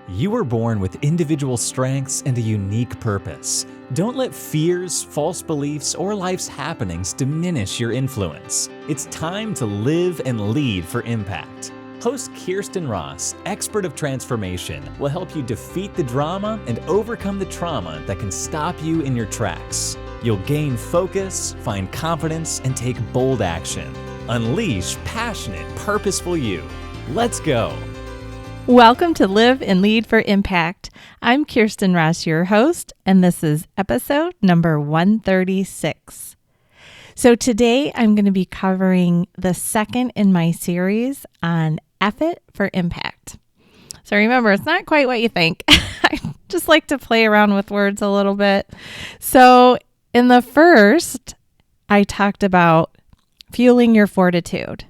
You were born with individual strengths and a unique purpose. Don't let fears, false beliefs, or life's happenings diminish your influence. It's time to live and lead for impact. Host Kirsten Ross, expert of transformation, will help you defeat the drama and overcome the trauma that can stop you in your tracks. You'll gain focus, find confidence, and take bold action. Unleash passionate, purposeful you. Let's go. Welcome to Live and Lead for Impact. I'm Kirsten Ross, your host, and this is episode number 136. So today I'm going to be covering the second in my series on F It for Impact. So remember, it's not quite what you think. I just like to play around with words a little bit. So in the first, I talked about fueling your fortitude.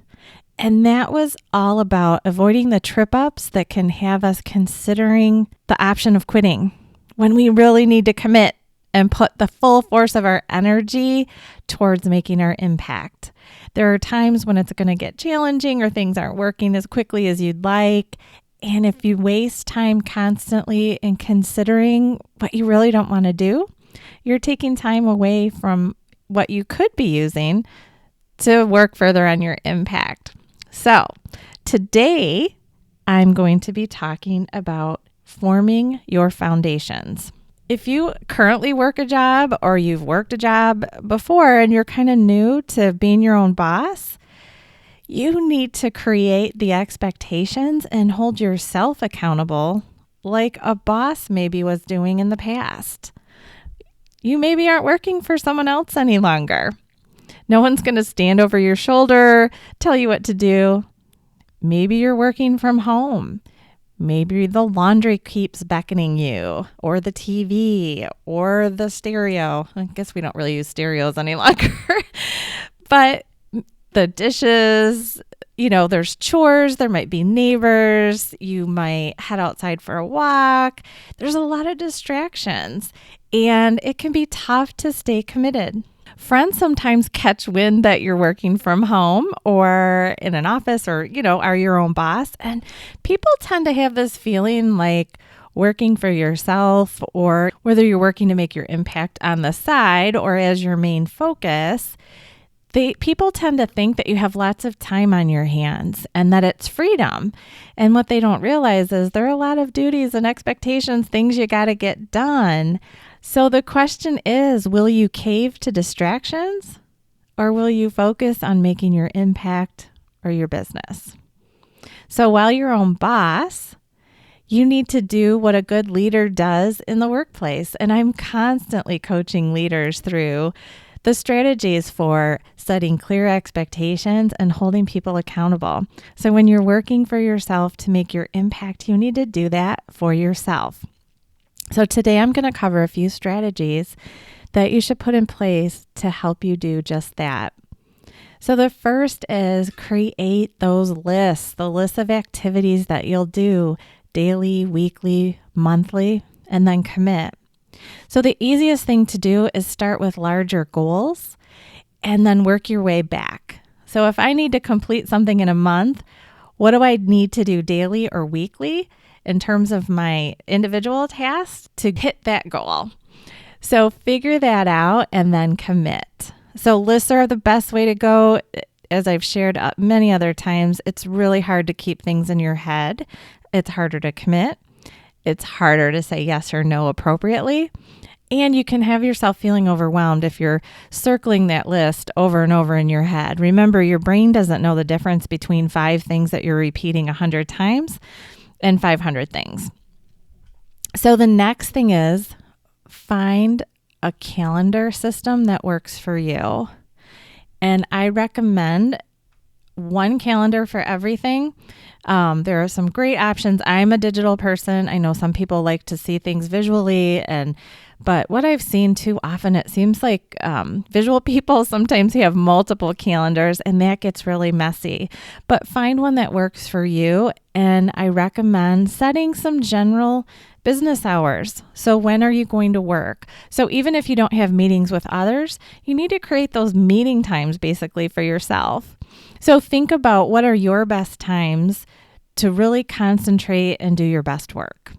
And that was all about avoiding the trip-ups that can have us considering the option of quitting when we really need to commit and put the full force of our energy towards making our impact. There are times when it's going to get challenging or things aren't working as quickly as you'd like. And if you waste time constantly in considering what you really don't want to do, you're taking time away from what you could be using to work further on your impact. So today I'm going to be talking about forming your foundations. If you currently work a job or you've worked a job before and you're kind of new to being your own boss, you need to create the expectations and hold yourself accountable like a boss maybe was doing in the past. You maybe aren't working for someone else any longer. No one's going to stand over your shoulder, tell you what to do. Maybe you're working from home. Maybe the laundry keeps beckoning you, or the TV, or the stereo. I guess we don't really use stereos any longer. But the dishes, there's chores, there might be neighbors, you might head outside for a walk. There's a lot of distractions, and it can be tough to stay committed. Friends sometimes catch wind that you're working from home or in an office or, are your own boss. And people tend to have this feeling like working for yourself, or whether you're working to make your impact on the side or as your main focus, people tend to think that you have lots of time on your hands and that it's freedom. And what they don't realize is there are a lot of duties and expectations, things you got to get done. So the question is, will you cave to distractions, or will you focus on making your impact or your business? So while you're your own boss, you need to do what a good leader does in the workplace. And I'm constantly coaching leaders through the strategies for setting clear expectations and holding people accountable. So when you're working for yourself to make your impact, you need to do that for yourself. So today I'm going to cover a few strategies that you should put in place to help you do just that. So the first is create those lists, the list of activities that you'll do daily, weekly, monthly, and then commit. So the easiest thing to do is start with larger goals and then work your way back. So if I need to complete something in a month, what do I need to do daily or weekly in terms of my individual tasks to hit that goal? So figure that out and then commit. So lists are the best way to go. As I've shared many other times, it's really hard to keep things in your head. It's harder to commit. It's harder to say yes or no appropriately. And you can have yourself feeling overwhelmed if you're circling that list over and over in your head. Remember, your brain doesn't know the difference between 5 things that you're repeating 100 times and 500 things. So the next thing is find a calendar system that works for you. And I recommend one calendar for everything. There are some great options. I'm a digital person. I know some people like to see things visually, but what I've seen too often, it seems like visual people sometimes have multiple calendars, and that gets really messy. But find one that works for you, and I recommend setting some general business hours. So when are you going to work? So even if you don't have meetings with others, you need to create those meeting times basically for yourself. So think about what are your best times to really concentrate and do your best work.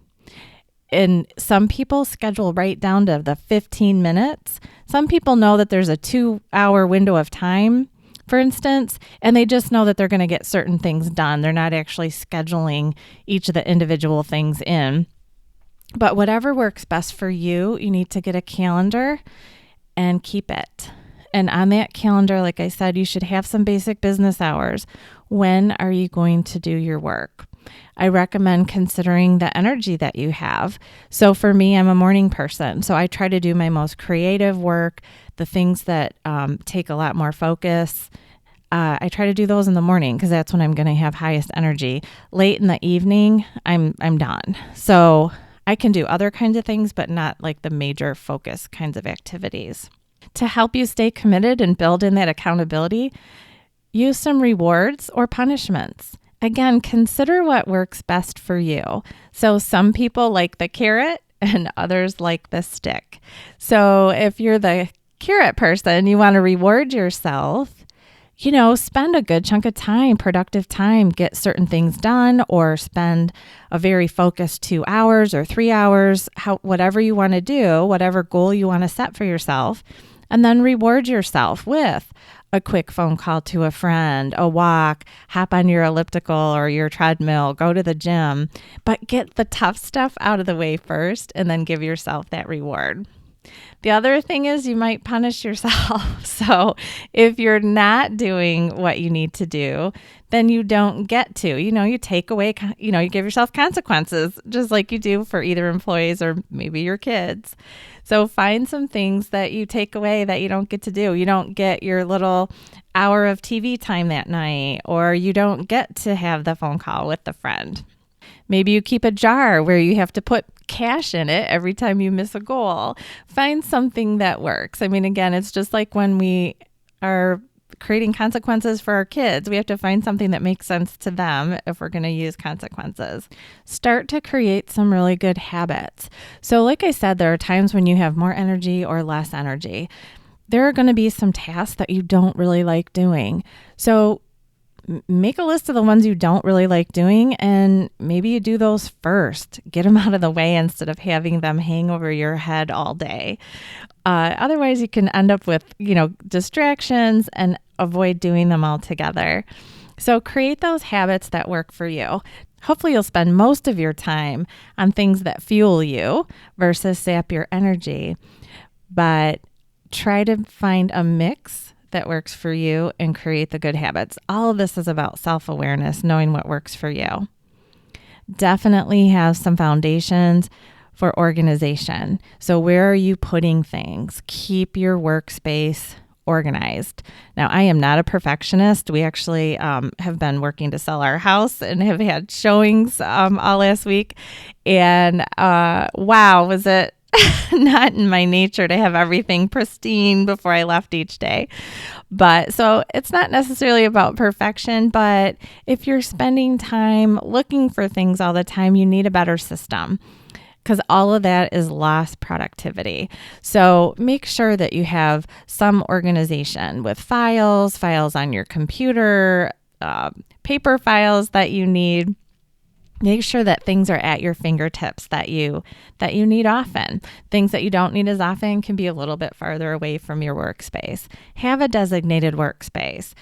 And some people schedule right down to the 15 minutes. Some people know that there's a 2-hour window of time, for instance, and they just know that they're going to get certain things done. They're not actually scheduling each of the individual things in. But whatever works best for you, you need to get a calendar and keep it. And on that calendar, like I said, you should have some basic business hours. When are you going to do your work? I recommend considering the energy that you have. So for me, I'm a morning person. So I try to do my most creative work, the things that take a lot more focus. I try to do those in the morning because that's when I'm going to have highest energy. Late in the evening, I'm done. So I can do other kinds of things, but not like the major focus kinds of activities. To help you stay committed and build in that accountability, use some rewards or punishments. Again, consider what works best for you. So some people like the carrot and others like the stick. So if you're the carrot person, you want to reward yourself, spend a good chunk of time, productive time, get certain things done, or spend a very focused 2 hours or 3 hours, whatever you want to do, whatever goal you want to set for yourself, and then reward yourself with a quick phone call to a friend, a walk, hop on your elliptical or your treadmill, go to the gym, but get the tough stuff out of the way first and then give yourself that reward. The other thing is you might punish yourself. So if you're not doing what you need to do, then you don't get to, you take away, you give yourself consequences, just like you do for either employees or maybe your kids. So find some things that you take away that you don't get to do. You don't get your little hour of TV time that night, or you don't get to have the phone call with the friend. Maybe you keep a jar where you have to put cash in it every time you miss a goal. Find something that works. I mean, again, it's just like when we are creating consequences for our kids, we have to find something that makes sense to them if we're going to use consequences. Start to create some really good habits. So like I said, there are times when you have more energy or less energy. There are going to be some tasks that you don't really like doing. So make a list of the ones you don't really like doing, and maybe you do those first. Get them out of the way instead of having them hang over your head all day. Otherwise, you can end up with, distractions and avoid doing them altogether. So create those habits that work for you. Hopefully, you'll spend most of your time on things that fuel you versus sap your energy. But try to find a mix that works for you and create the good habits. All of this is about self-awareness, knowing what works for you. Definitely have some foundations for organization. So where are you putting things? Keep your workspace organized. Now, I am not a perfectionist. We actually have been working to sell our house and have had showings all last week. And wow, was it not in my nature to have everything pristine before I left each day. But so it's not necessarily about perfection, but if you're spending time looking for things all the time, you need a better system, because all of that is lost productivity. So make sure that you have some organization with files on your computer, paper files that you need. Make sure that things are at your fingertips that you need often. Things that you don't need as often can be a little bit farther away from your workspace. Have a designated workspace,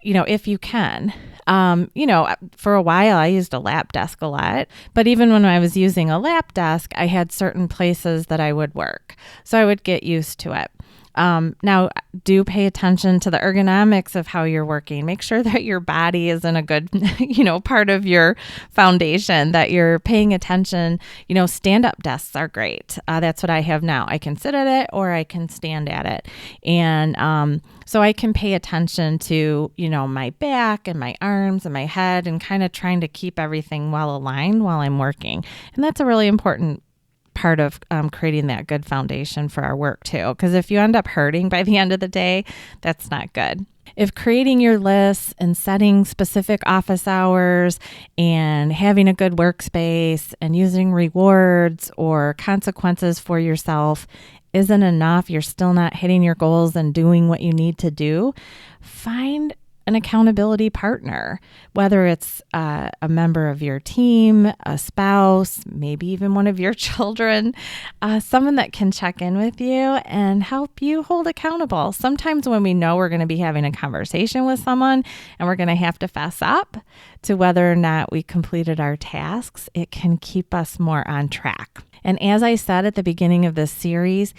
if you can. For a while I used a lap desk a lot, but even when I was using a lap desk, I had certain places that I would work. So I would get used to it. Now, do pay attention to the ergonomics of how you're working. Make sure that your body is in a good, part of your foundation, that you're paying attention. Stand-up desks are great. That's what I have now. I can sit at it or I can stand at it. And so I can pay attention to, my back and my arms and my head and kind of trying to keep everything well aligned while I'm working. And that's a really important part of creating that good foundation for our work too. Because if you end up hurting by the end of the day, that's not good. If creating your lists and setting specific office hours and having a good workspace and using rewards or consequences for yourself isn't enough, you're still not hitting your goals and doing what you need to do, find an accountability partner, whether it's a member of your team, a spouse, maybe even one of your children, someone that can check in with you and help you hold accountable. Sometimes when we know we're going to be having a conversation with someone and we're going to have to fess up to whether or not we completed our tasks, it can keep us more on track. And as I said at the beginning of this series,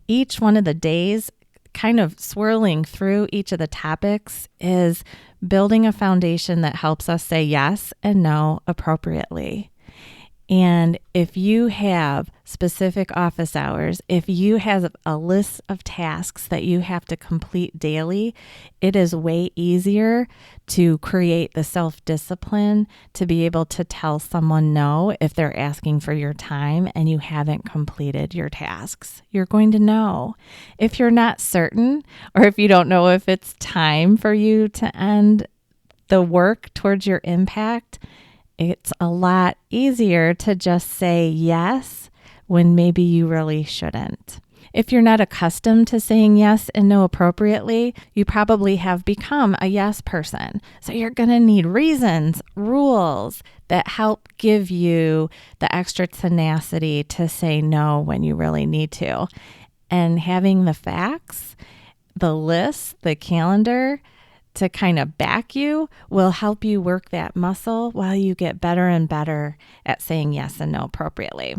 each one of the days, kind of swirling through each of the topics, is building a foundation that helps us say yes and no appropriately. And if you have specific office hours, if you have a list of tasks that you have to complete daily, it is way easier to create the self-discipline to be able to tell someone no if they're asking for your time and you haven't completed your tasks. You're going to know. If you're not certain, or if you don't know if it's time for you to end the work towards your impact, it's a lot easier to just say yes when maybe you really shouldn't. If you're not accustomed to saying yes and no appropriately, you probably have become a yes person. So you're going to need reasons, rules that help give you the extra tenacity to say no when you really need to. And having the facts, the list, the calendar to kind of back you will help you work that muscle while you get better and better at saying yes and no appropriately.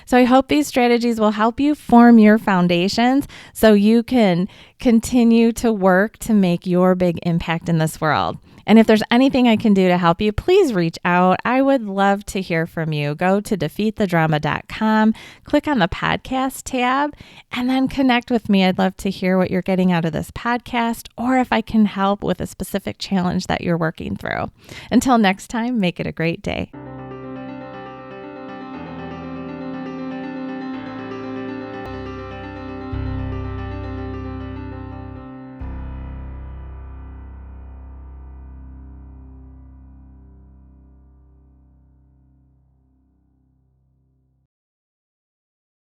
So I hope these strategies will help you form your foundations so you can continue to work to make your big impact in this world. And if there's anything I can do to help you, please reach out. I would love to hear from you. Go to defeatthedrama.com, click on the podcast tab, and then connect with me. I'd love to hear what you're getting out of this podcast, or if I can help with a specific challenge that you're working through. Until next time, make it a great day.